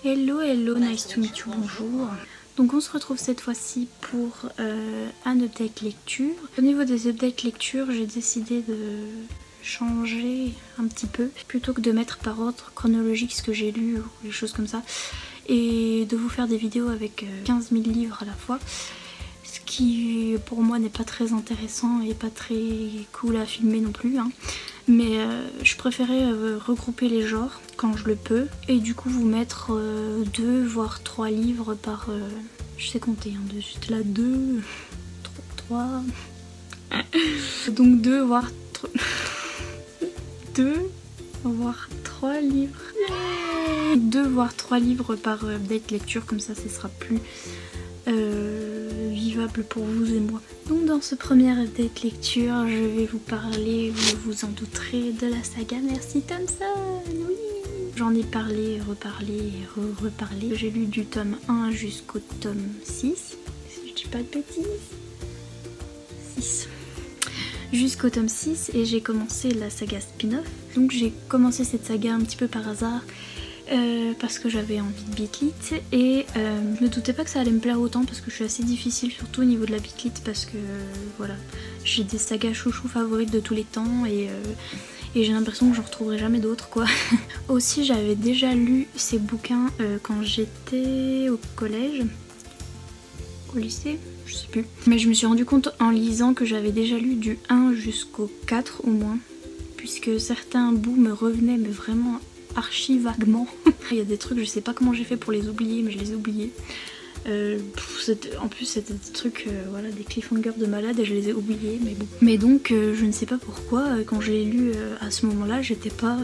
Hello, hello, nice to meet you, bonjour. Donc on se retrouve cette fois-ci pour un update lecture. Au niveau des updates lecture, j'ai décidé de changer un petit peu. Plutôt que de mettre par ordre chronologique ce que j'ai lu ou des choses comme ça. Et de vous faire des vidéos avec 15 000 livres à la fois. Ce qui pour moi n'est pas très intéressant et pas très cool à filmer non plus. Hein. Mais je préférais regrouper les genres quand je le peux et du coup vous mettre 2 voire 3 livres par... je sais compter, hein, de suite là, 2, 3... Donc 2 voire 3 livres. 2 voire 3 livres par update lecture, comme ça ce sera plus vivable pour vous et moi. Donc dans ce premier update lecture, je vais vous parler, vous vous en douterez, de la saga Mercy Thompson. Oui, j'en ai parlé, reparlé et reparlé. J'ai lu du tome 1 jusqu'au tome 6, si je dis pas de bêtises. 6. Jusqu'au tome 6 et j'ai commencé la saga spin-off. Donc j'ai commencé cette saga un petit peu par hasard. Parce que j'avais envie de Beat Lit et je ne doutais pas que ça allait me plaire autant parce que je suis assez difficile surtout au niveau de la Beat Lit parce que voilà, j'ai des sagas chouchou favorites de tous les temps et j'ai l'impression que j'en retrouverai jamais d'autres quoi. Aussi j'avais déjà lu ces bouquins quand j'étais au collège, au lycée, je sais plus. Mais je me suis rendu compte en lisant que j'avais déjà lu du 1 jusqu'au 4 au moins, puisque certains bouts me revenaient mais vraiment archi vaguement. Il y a des trucs, je sais pas comment j'ai fait pour les oublier, mais je les ai oubliés. En plus c'était des trucs, voilà, des cliffhangers de malade et je les ai oubliés, mais bon. Mais donc je ne sais pas pourquoi, quand je l'ai lu à ce moment-là, j'étais pas...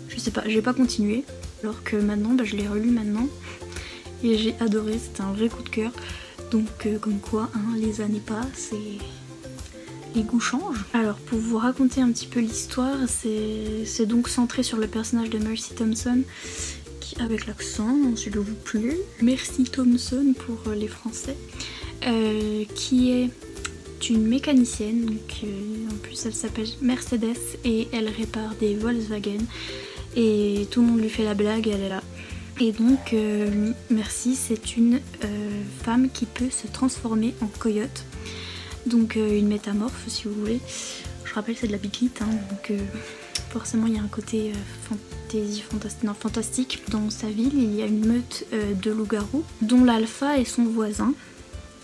je sais pas, j'ai pas continué. Alors que maintenant, je l'ai relu maintenant. Et j'ai adoré, c'était un vrai coup de cœur. Donc comme quoi, hein, les années passent et... les goûts changent. Alors pour vous raconter un petit peu l'histoire, c'est donc centré sur le personnage de Mercy Thompson, qui, avec l'accent, s'il vous plaît, Mercy Thompson pour les Français, qui est une mécanicienne, donc en plus elle s'appelle Mercedes et elle répare des Volkswagen et tout le monde lui fait la blague, elle est là. Et donc Mercy, c'est une femme qui peut se transformer en coyote. Donc une métamorphe si vous voulez. Je rappelle c'est de la Beat Lit, hein, donc forcément il y a un côté fantastique. Dans sa ville il y a une meute de loups-garous dont l'alpha est son voisin.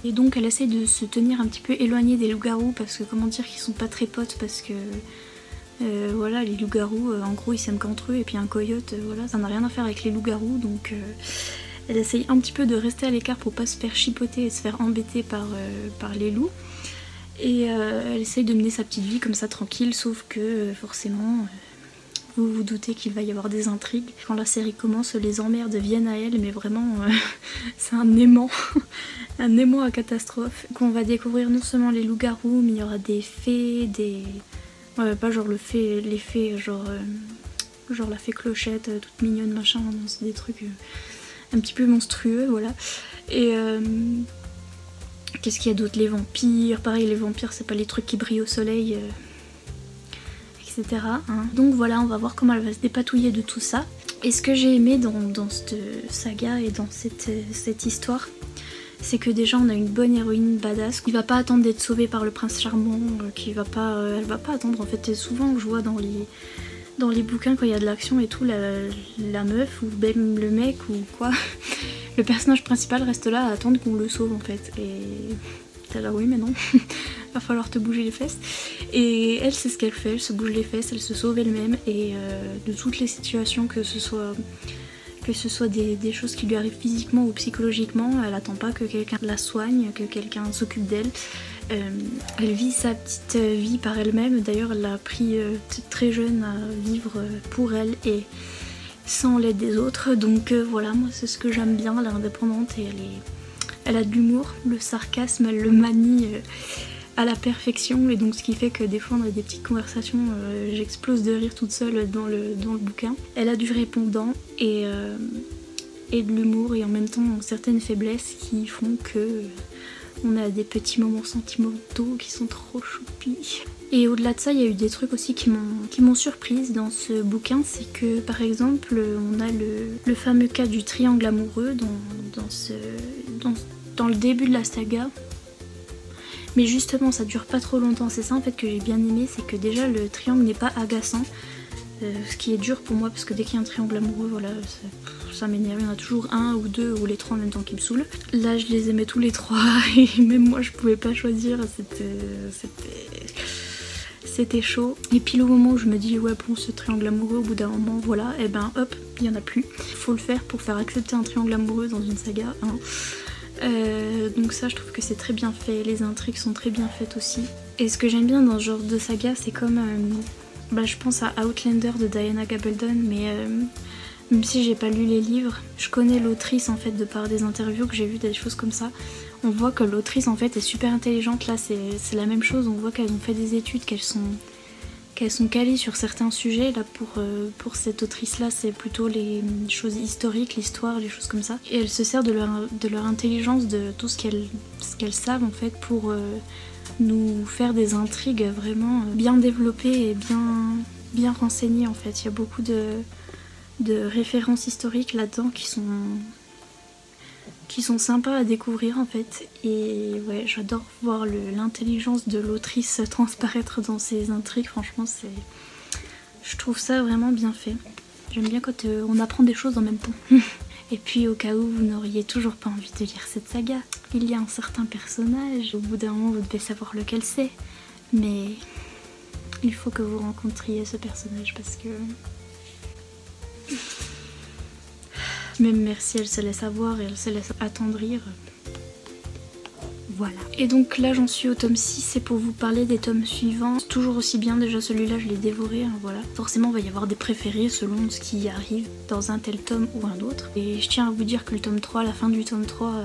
Et donc elle essaie de se tenir un petit peu éloignée des loups-garous parce que comment dire qu'ils sont pas très potes parce que voilà, les loups-garous en gros ils s'aiment qu'entre eux et puis un coyote voilà ça n'a rien à faire avec les loups-garous donc elle essaye un petit peu de rester à l'écart pour pas se faire chipoter et se faire embêter par les loups. Et elle essaye de mener sa petite vie comme ça tranquille, sauf que forcément vous vous doutez qu'il va y avoir des intrigues. Quand la série commence, les emmerdes viennent à elle, mais vraiment c'est un aimant, un aimant à catastrophe. Qu'on va découvrir non seulement les loups-garous, mais il y aura des fées, des... ouais, pas genre les fées, genre la fée Clochette, toute mignonne machin, c'est des trucs un petit peu monstrueux, voilà. Et... qu'est-ce qu'il y a d'autre? Les vampires, pareil les vampires c'est pas les trucs qui brillent au soleil, etc. Hein. Donc voilà, on va voir comment elle va se dépatouiller de tout ça. Et ce que j'ai aimé dans cette saga et dans cette histoire, c'est que déjà on a une bonne héroïne badass qui va pas attendre d'être sauvée par le prince charmant, elle va pas attendre en fait. Souvent je vois dans les bouquins quand il y a de l'action et tout, la meuf ou même le mec ou quoi, le personnage principal reste là à attendre qu'on le sauve en fait. Et t'es là oui mais non, va falloir te bouger les fesses. Et elle c'est ce qu'elle fait, elle se bouge les fesses, elle se sauve elle-même et de toutes les situations, que ce soit des choses qui lui arrivent physiquement ou psychologiquement, elle attend pas que quelqu'un la soigne, que quelqu'un s'occupe d'elle. Elle vit sa petite vie par elle-même. D'ailleurs elle a appris très jeune à vivre pour elle et sans l'aide des autres. Donc voilà, moi c'est ce que j'aime bien, elle est indépendante et elle a de l'humour, le sarcasme, elle le manie à la perfection. Et donc ce qui fait que des fois on a des petites conversations, j'explose de rire toute seule dans le bouquin. Elle a du répondant et de l'humour et en même temps certaines faiblesses qui font que on a des petits moments sentimentaux qui sont trop choupis. Et au-delà de ça, il y a eu des trucs aussi qui m'ont surprise dans ce bouquin, c'est que par exemple on a le fameux cas du triangle amoureux dans le début de la saga. Mais justement ça dure pas trop longtemps, c'est ça en fait que j'ai bien aimé, c'est que déjà le triangle n'est pas agaçant. Ce qui est dur pour moi parce que dès qu'il y a un triangle amoureux, voilà, ça m'énerve, il y en a toujours un ou deux ou les trois en même temps qui me saoulent. Là je les aimais tous les trois et même moi je pouvais pas choisir, c'était chaud. Et puis le moment où je me dis ouais bon ce triangle amoureux au bout d'un moment voilà, et ben hop, il y en a plus. Faut le faire pour faire accepter un triangle amoureux dans une saga, hein. Donc ça je trouve que c'est très bien fait, les intrigues sont très bien faites aussi. Et ce que j'aime bien dans ce genre de saga c'est comme... je pense à Outlander de Diana Gabaldon, mais même si j'ai pas lu les livres, je connais l'autrice en fait de par des interviews que j'ai vues, des choses comme ça. On voit que l'autrice en fait est super intelligente, là c'est la même chose, on voit qu'elles ont fait des études, qu'elles sont calées sur certains sujets. Là pour cette autrice là c'est plutôt les choses historiques, l'histoire, les choses comme ça. Et elle se sert de leur intelligence, de tout ce qu'elles savent en fait pour... nous faire des intrigues vraiment bien développées et bien renseignées en fait. Il y a beaucoup de références historiques là-dedans qui sont sympas à découvrir en fait. Et ouais, j'adore voir l'intelligence de l'autrice transparaître dans ces intrigues, franchement je trouve ça vraiment bien fait. J'aime bien quand on apprend des choses en même temps. Et puis au cas où vous n'auriez toujours pas envie de lire cette saga, il y a un certain personnage, au bout d'un moment vous devez savoir lequel c'est, mais il faut que vous rencontriez ce personnage parce que... Même Merci elle se laisse avoir et elle se laisse attendrir. Voilà. Et donc là j'en suis au tome 6, c'est pour vous parler des tomes suivants. C'est toujours aussi bien, déjà celui-là je l'ai dévoré, hein, voilà. Forcément il va y avoir des préférés selon ce qui arrive dans un tel tome ou un autre. Et je tiens à vous dire que le tome 3, la fin du tome 3,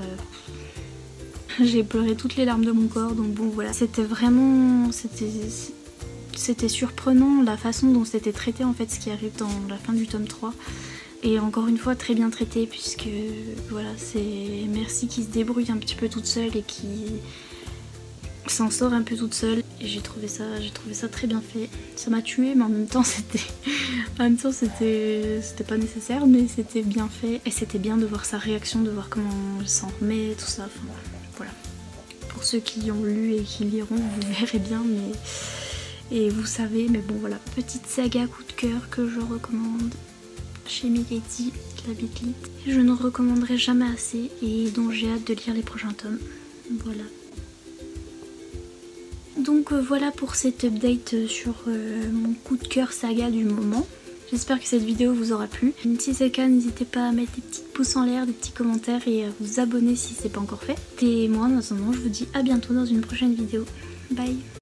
j'ai pleuré toutes les larmes de mon corps, donc bon voilà. C'était vraiment... C'était surprenant la façon dont c'était traité en fait ce qui arrive dans la fin du tome 3. Et encore une fois très bien traité puisque voilà c'est Merci qui se débrouille un petit peu toute seule et qui s'en sort un peu toute seule. Et j'ai trouvé ça très bien fait. Ça m'a tuée mais en même temps c'était pas nécessaire mais c'était bien fait. Et c'était bien de voir sa réaction, de voir comment elle s'en remet, tout ça. Enfin voilà. Pour ceux qui ont lu et qui liront, vous verrez bien mais... Et vous savez, mais bon voilà. Petite saga coup de cœur que je recommande chez Milady, la Bitlite. Je ne recommanderai jamais assez et dont j'ai hâte de lire les prochains tomes. Voilà. Donc voilà pour cette update sur mon coup de cœur saga du moment. J'espère que cette vidéo vous aura plu. Si c'est le cas, n'hésitez pas à mettre des petits pouces en l'air, des petits commentaires et à vous abonner si c'est pas encore fait. Et moi en attendant, je vous dis à bientôt dans une prochaine vidéo. Bye!